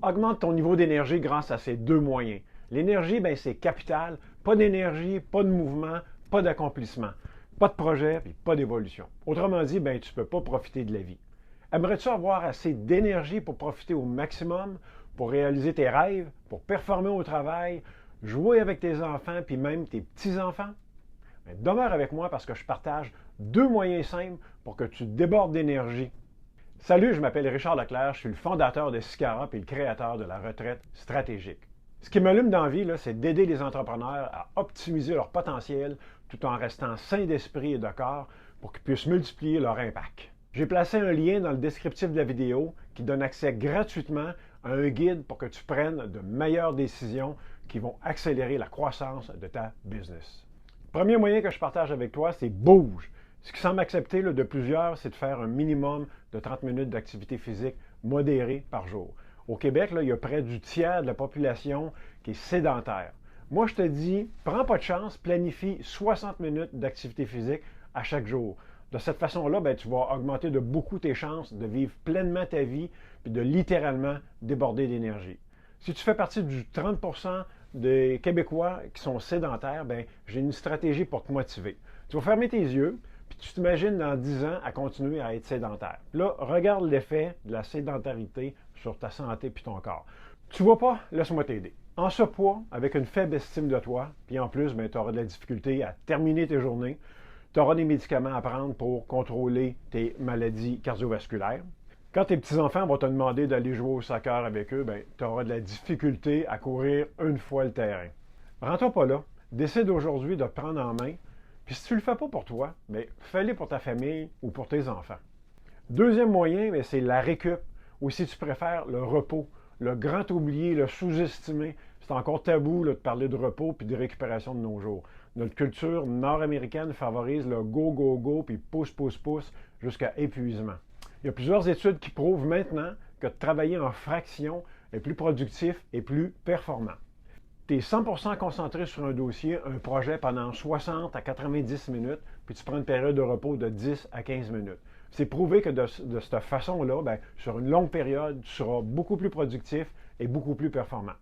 Augmente ton niveau d'énergie grâce à ces deux moyens. L'énergie, c'est capital. Pas d'énergie, pas de mouvement, pas d'accomplissement. Pas de projet, puis pas d'évolution. Autrement dit, tu ne peux pas profiter de la vie. Aimerais-tu avoir assez d'énergie pour profiter au maximum, pour réaliser tes rêves, pour performer au travail, jouer avec tes enfants, puis même tes petits-enfants? Demeure avec moi parce que je partage deux moyens simples pour que tu débordes d'énergie. Salut, je m'appelle Richard Leclerc, je suis le fondateur de Sicara et le créateur de la retraite stratégique. Ce qui m'allume dans la vie, c'est d'aider les entrepreneurs à optimiser leur potentiel tout en restant sains d'esprit et de corps pour qu'ils puissent multiplier leur impact. J'ai placé un lien dans le descriptif de la vidéo qui donne accès gratuitement à un guide pour que tu prennes de meilleures décisions qui vont accélérer la croissance de ta business. Le premier moyen que je partage avec toi, c'est bouge. Ce qui semble accepté de plusieurs, c'est de faire un minimum de 30 minutes d'activité physique modérée par jour. Au Québec, il y a près du tiers de la population qui est sédentaire. Moi, je te dis, prends pas de chance, planifie 60 minutes d'activité physique à chaque jour. De cette façon-là, tu vas augmenter de beaucoup tes chances de vivre pleinement ta vie et de littéralement déborder d'énergie. Si tu fais partie du 30 des Québécois qui sont sédentaires, j'ai une stratégie pour te motiver. Tu vas fermer tes yeux, puis tu t'imagines dans 10 ans à continuer à être sédentaire. Là, regarde l'effet de la sédentarité sur ta santé puis ton corps. Tu vois pas? Laisse-moi t'aider. En surpoids, avec une faible estime de toi, puis en plus, tu auras de la difficulté à terminer tes journées, tu auras des médicaments à prendre pour contrôler tes maladies cardiovasculaires. Quand tes petits-enfants vont te demander d'aller jouer au soccer avec eux, tu auras de la difficulté à courir une fois le terrain. Rends-toi pas là. Décide aujourd'hui de te prendre en main. Puis si tu ne le fais pas pour toi, fais-le pour ta famille ou pour tes enfants. Deuxième moyen, c'est la récup, ou si tu préfères, le repos. Le grand oublié, le sous-estimé. C'est encore tabou de parler de repos puis de récupération de nos jours. Notre culture nord-américaine favorise le go, go, go, puis pousse, pousse, pousse, jusqu'à épuisement. Il y a plusieurs études qui prouvent maintenant que de travailler en fraction est plus productif et plus performant. Tu es 100% concentré sur un dossier, un projet pendant 60 à 90 minutes, puis tu prends une période de repos de 10 à 15 minutes. C'est prouvé que de cette façon-là, sur une longue période, tu seras beaucoup plus productif et beaucoup plus performant.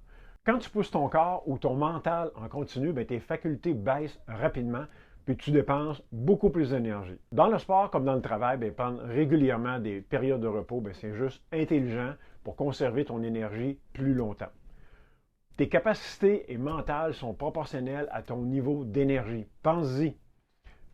Quand tu pousses ton corps ou ton mental en continu, tes facultés baissent rapidement, puis tu dépenses beaucoup plus d'énergie. Dans le sport comme dans le travail, prendre régulièrement des périodes de repos, c'est juste intelligent pour conserver ton énergie plus longtemps. Tes capacités et mentales sont proportionnelles à ton niveau d'énergie. Pense-y.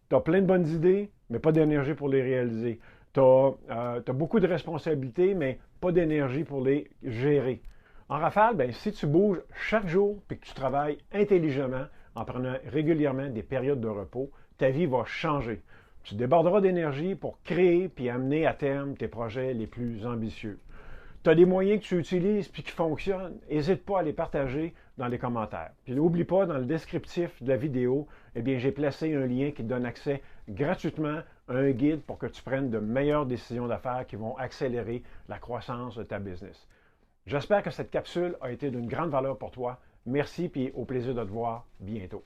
Tu as plein de bonnes idées, mais pas d'énergie pour les réaliser. Tu as beaucoup de responsabilités, mais pas d'énergie pour les gérer. En rafale, si tu bouges chaque jour et que tu travailles intelligemment en prenant régulièrement des périodes de repos, ta vie va changer. Tu déborderas d'énergie pour créer puis amener à terme tes projets les plus ambitieux. Tu as des moyens que tu utilises puis qui fonctionnent, n'hésite pas à les partager dans les commentaires. Puis n'oublie pas, dans le descriptif de la vidéo, j'ai placé un lien qui te donne accès gratuitement à un guide pour que tu prennes de meilleures décisions d'affaires qui vont accélérer la croissance de ta business. J'espère que cette capsule a été d'une grande valeur pour toi. Merci et au plaisir de te voir bientôt.